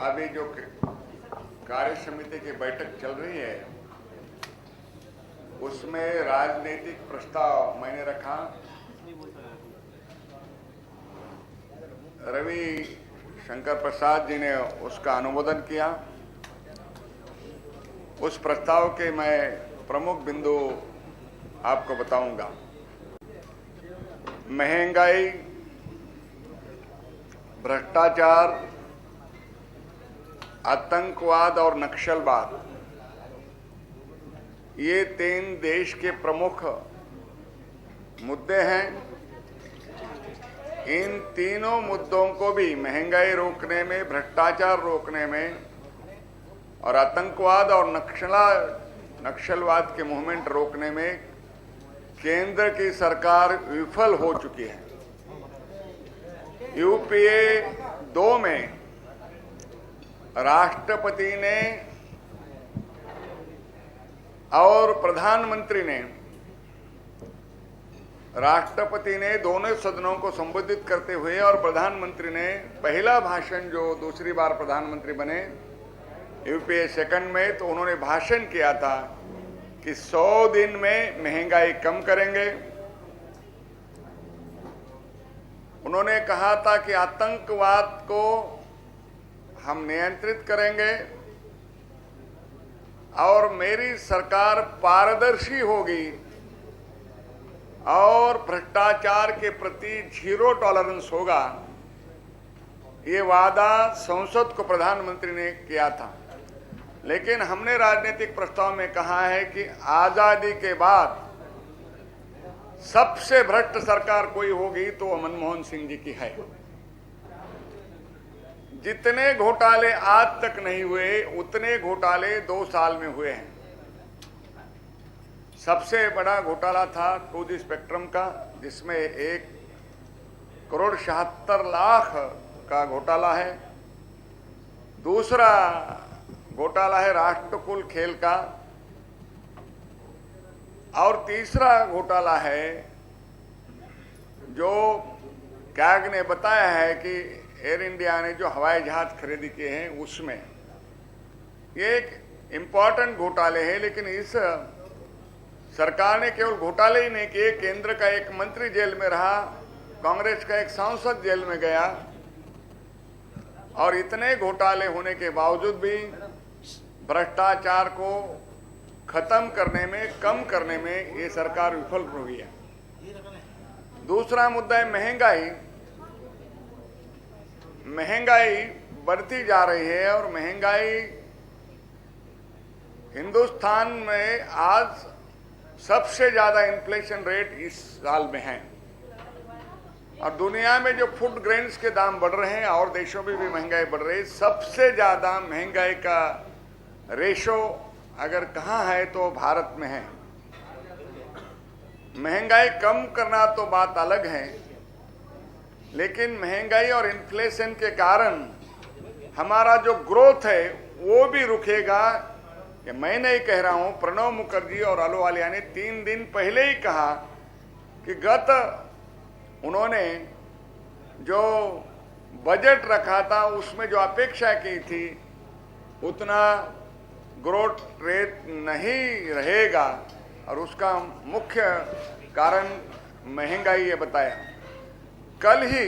अभी जो कार्य समिति की बैठक चल रही है उसमें राजनीतिक प्रस्ताव मैंने रखा। रवि शंकर प्रसाद जी ने उसका अनुमोदन किया। उस प्रस्ताव के मैं प्रमुख बिंदु आपको बताऊंगा। महंगाई, भ्रष्टाचार, आतंकवाद और नक्सलवाद, ये तीन देश के प्रमुख मुद्दे हैं। इन तीनों मुद्दों को भी महंगाई रोकने में, भ्रष्टाचार रोकने में और आतंकवाद और नक्सलवाद के मूवमेंट रोकने में केंद्र की सरकार विफल हो चुकी है। यूपीए 2 में राष्ट्रपति ने और प्रधानमंत्री ने, राष्ट्रपति ने दोनों सदनों को संबोधित करते हुए और प्रधानमंत्री ने पहला भाषण, जो दूसरी बार प्रधानमंत्री बने यूपीए 2 में, तो उन्होंने भाषण किया था कि 100 दिन में महंगाई कम करेंगे। उन्होंने कहा था कि आतंकवाद को हम नियंत्रित करेंगे और मेरी सरकार पारदर्शी होगी और भ्रष्टाचार के प्रति 0 टॉलरेंस होगा। ये वादा संसद को प्रधानमंत्री ने किया था। लेकिन हमने राजनीतिक प्रस्ताव में कहा है कि आजादी के बाद सबसे भ्रष्ट सरकार कोई होगी तो मनमोहन सिंह जी की है। जितने घोटाले आज तक नहीं हुए उतने घोटाले 2 साल में हुए हैं। सबसे बड़ा घोटाला था 2G स्पेक्ट्रम का, जिसमें 1,76,00,000 का घोटाला है। दूसरा घोटाला है राष्ट्रकुल खेल का, और तीसरा घोटाला है जो कैग ने बताया है कि एयर इंडिया ने जो हवाई जहाज खरीदी किए हैं उसमें। ये एक इम्पॉर्टेंट घोटाले हैं, लेकिन इस सरकार ने केवल घोटाले ही नहीं किए। केंद्र का एक मंत्री जेल में रहा, कांग्रेस का एक सांसद जेल में गया, और इतने घोटाले होने के बावजूद भी भ्रष्टाचार को खत्म करने में, कम करने में ये सरकार विफल हुई है। दूसरा मुद्दा है महंगाई। महंगाई बढ़ती जा रही है और महंगाई हिंदुस्तान में आज सबसे ज्यादा इन्फ्लेशन रेट इस साल में है। और दुनिया में जो फूड ग्रेन्स के दाम बढ़ रहे हैं और देशों में भी महंगाई बढ़ रही है, सबसे ज्यादा महंगाई का रेशो अगर कहाँ है तो भारत में है। महंगाई कम करना तो बात अलग है, लेकिन महंगाई और इन्फ्लेशन के कारण हमारा जो ग्रोथ है वो भी रुकेगा। कि मैं नहीं कह रहा हूं, प्रणब मुखर्जी और अहलुवालिया ने 3 दिन पहले ही कहा कि उन्होंने जो बजट रखा था उसमें जो अपेक्षा की थी उतना ग्रोथ रेट नहीं रहेगा, और उसका मुख्य कारण महंगाई है बताया। कल ही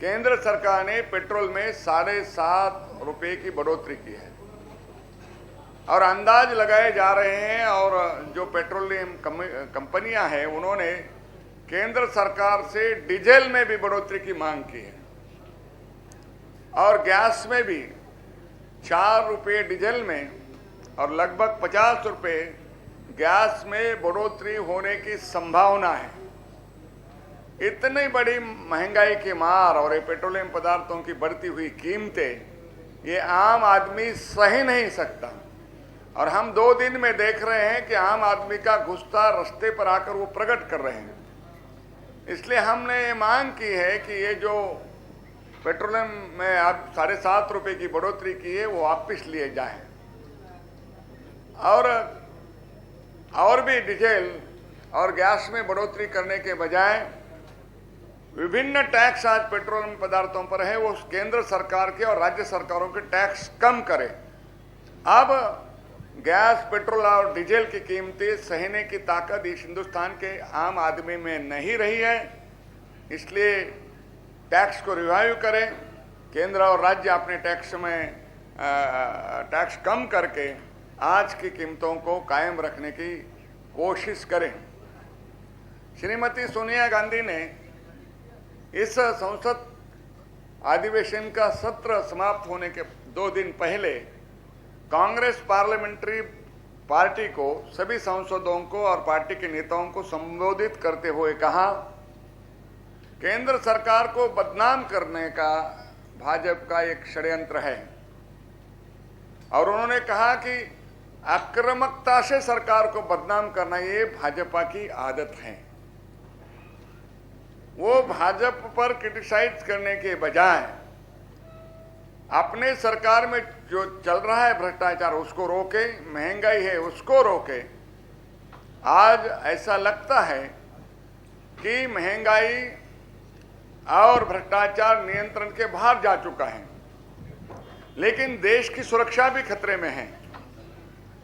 केंद्र सरकार ने पेट्रोल में 7.5 रुपए की बढ़ोतरी की है, और अंदाज लगाए जा रहे हैं, और जो पेट्रोलियम कंपनियां हैं उन्होंने केंद्र सरकार से डीजल में भी बढ़ोतरी की मांग की है, और गैस में भी 4 रुपये डीजल में और लगभग 50 रुपये गैस में बढ़ोतरी होने की संभावना है। इतनी बड़ी महंगाई की मार और ये पेट्रोलियम पदार्थों की बढ़ती हुई कीमतें, ये आम आदमी सही नहीं सकता। और हम 2 दिन में देख रहे हैं कि आम आदमी का गुस्सा रास्ते पर आकर वो प्रकट कर रहे हैं। इसलिए हमने ये मांग की है कि ये जो पेट्रोलियम में आप 7.5 रुपये की बढ़ोतरी की है वो वापस लिए जाए, और भी डीजल और गैस में बढ़ोतरी करने के बजाय विभिन्न टैक्स आज पेट्रोलियम पदार्थों पर है, वो केंद्र सरकार के और राज्य सरकारों के टैक्स कम करे। अब गैस, पेट्रोल और डीजल की कीमतें सहने की ताकत इस हिंदुस्तान के आम आदमी में नहीं रही है, इसलिए टैक्स को रिवाइव करें। केंद्र और राज्य अपने टैक्स में टैक्स कम करके आज की कीमतों को कायम रखने की कोशिश करें। श्रीमती सोनिया गांधी ने इस संसद अधिवेशन का सत्र समाप्त होने के 2 दिन पहले कांग्रेस पार्लियामेंट्री पार्टी को, सभी सांसदों को और पार्टी के नेताओं को संबोधित करते हुए कहा, केंद्र सरकार को बदनाम करने का भाजपा का एक षड्यंत्र है। और उन्होंने कहा कि आक्रामकता से सरकार को बदनाम करना ये भाजपा की आदत है। वो भाजपा पर क्रिटिसाइज करने के बजाय अपने सरकार में जो चल रहा है भ्रष्टाचार उसको रोके, महंगाई है उसको रोके। आज ऐसा लगता है कि महंगाई और भ्रष्टाचार नियंत्रण के बाहर जा चुका है, लेकिन देश की सुरक्षा भी खतरे में है।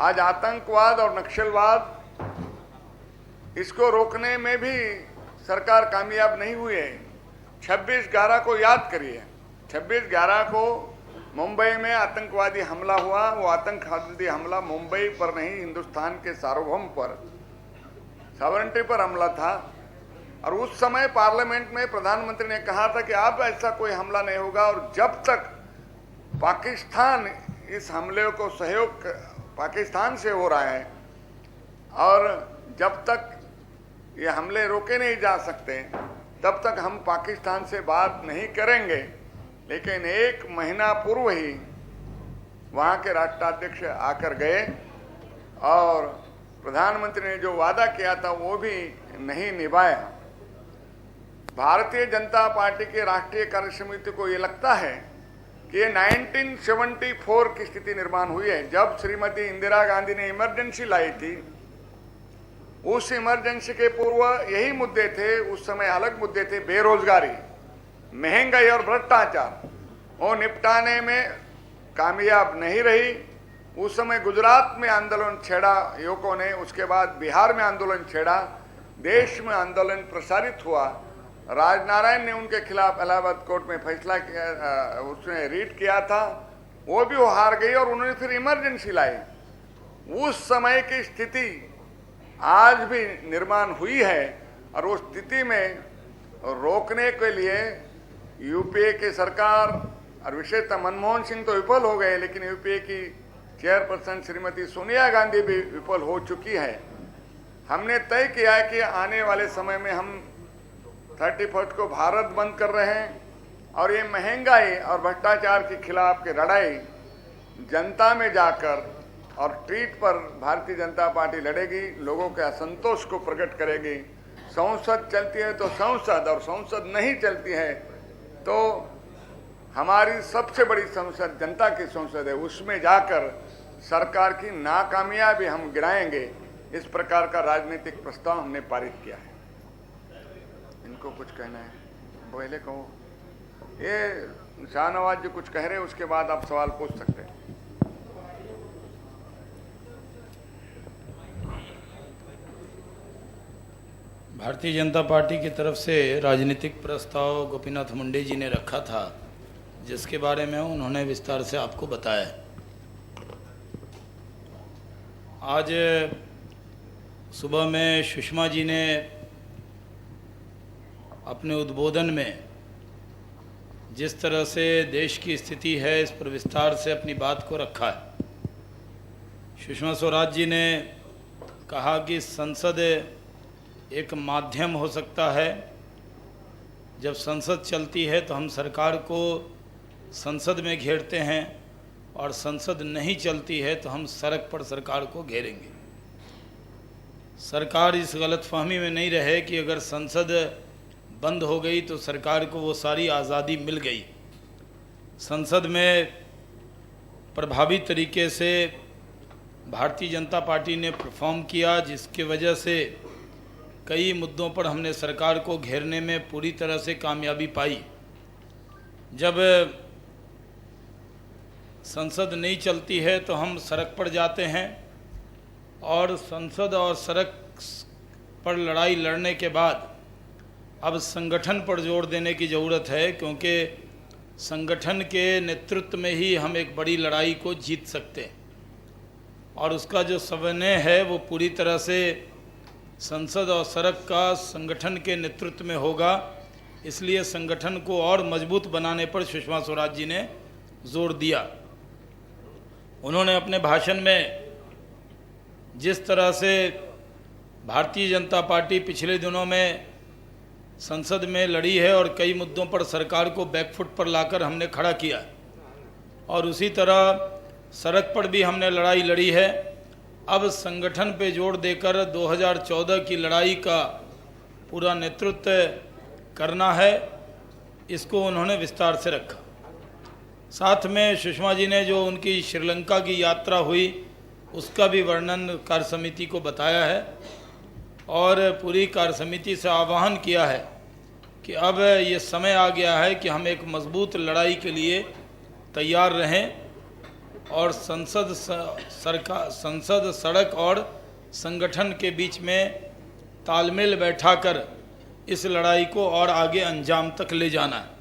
आज आतंकवाद और नक्सलवाद, इसको रोकने में भी सरकार कामयाब नहीं हुई है। 26/11 को याद करिए, 26/11 को मुंबई में आतंकवादी हमला हुआ। वो आतंकवादी हमला मुंबई पर नहीं, हिंदुस्तान के सार्वभौम पर, सॉवरेंटी पर हमला था। और उस समय पार्लियामेंट में प्रधानमंत्री ने कहा था कि अब ऐसा कोई हमला नहीं होगा, और जब तक पाकिस्तान इस हमले को सहयोग पाकिस्तान से हो रहा है और जब तक ये हमले रोके नहीं जा सकते तब तक हम पाकिस्तान से बात नहीं करेंगे। लेकिन 1 महीना पूर्व ही वहाँ के राष्ट्राध्यक्ष आकर गए और प्रधानमंत्री ने जो वादा किया था वो भी नहीं निभाया। भारतीय जनता पार्टी के राष्ट्रीय कार्यसमिति को ये लगता है कि ये 1974 की स्थिति निर्माण हुई है, जब श्रीमती इंदिरा गांधी ने इमरजेंसी लाई थी। उस इमरजेंसी के पूर्व यही मुद्दे थे, उस समय अलग मुद्दे थे, बेरोजगारी, महंगाई और भ्रष्टाचार। वो निपटाने में कामयाब नहीं रही। उस समय गुजरात में आंदोलन छेड़ा युवकों ने, उसके बाद बिहार में आंदोलन छेड़ा, देश में आंदोलन प्रसारित हुआ। राजनारायण ने उनके खिलाफ इलाहाबाद कोर्ट में फैसला किया, उसने रीट किया था, वो भी वो हार गई और उन्होंने फिर इमरजेंसी लाई। उस समय की स्थिति आज भी निर्माण हुई है और उस स्थिति में रोकने के लिए यूपीए की सरकार और विशेषतः मनमोहन सिंह तो विफल हो गए, लेकिन यूपीए की चेयरपर्सन श्रीमती सोनिया गांधी भी विफल हो चुकी है। हमने तय किया है कि आने वाले समय में हम 31 को भारत बंद कर रहे हैं और ये महंगाई और भ्रष्टाचार के खिलाफ की लड़ाई जनता में जाकर और ट्वीट पर भारतीय जनता पार्टी लड़ेगी, लोगों के असंतोष को प्रकट करेगी। संसद चलती है तो संसद, और संसद नहीं चलती है तो हमारी सबसे बड़ी संसद जनता की संसद है, उसमें जाकर सरकार की नाकामयाबी हम गिराएंगे। इस प्रकार का राजनीतिक प्रस्ताव हमने पारित किया है। इनको कुछ कहना है, पहले कहो। ये शाहनवाज जो कुछ कह रहे हैं उसके बाद आप सवाल पूछ सकते हैं। भारतीय जनता पार्टी की तरफ से राजनीतिक प्रस्ताव गोपीनाथ मुंडे जी ने रखा था, जिसके बारे में उन्होंने विस्तार से आपको बताया। आज सुबह में सुषमा जी ने अपने उद्बोधन में जिस तरह से देश की स्थिति है इस पर विस्तार से अपनी बात को रखा है। सुषमा स्वराज जी ने कहा कि संसद एक माध्यम हो सकता है। जब संसद चलती है तो हम सरकार को संसद में घेरते हैं और संसद नहीं चलती है तो हम सड़क पर सरकार को घेरेंगे। सरकार इस गलतफहमी में नहीं रहे कि अगर संसद बंद हो गई तो सरकार को वो सारी आज़ादी मिल गई। संसद में प्रभावी तरीके से भारतीय जनता पार्टी ने परफॉर्म किया, जिसके वजह से कई मुद्दों पर हमने सरकार को घेरने में पूरी तरह से कामयाबी पाई। जब संसद नहीं चलती है तो हम सड़क पर जाते हैं, और संसद और सड़क पर लड़ाई लड़ने के बाद अब संगठन पर जोर देने की ज़रूरत है, क्योंकि संगठन के नेतृत्व में ही हम एक बड़ी लड़ाई को जीत सकते हैं। और उसका जो समन्वय है वो पूरी तरह से संसद और सड़क का संगठन के नेतृत्व में होगा। इसलिए संगठन को और मजबूत बनाने पर सुषमा स्वराज जी ने जोर दिया। उन्होंने अपने भाषण में जिस तरह से भारतीय जनता पार्टी पिछले दिनों में संसद में लड़ी है और कई मुद्दों पर सरकार को बैकफुट पर लाकर हमने खड़ा किया, और उसी तरह सड़क पर भी हमने लड़ाई लड़ी है। अब संगठन पे जोर देकर 2014 की लड़ाई का पूरा नेतृत्व करना है, इसको उन्होंने विस्तार से रखा। साथ में सुषमा जी ने जो उनकी श्रीलंका की यात्रा हुई उसका भी वर्णन कार्य समिति को बताया है, और पूरी कार्य समिति से आह्वान किया है कि अब ये समय आ गया है कि हम एक मजबूत लड़ाई के लिए तैयार रहें, और संसद सड़क और संगठन के बीच में तालमेल बैठाकर इस लड़ाई को और आगे अंजाम तक ले जाना है।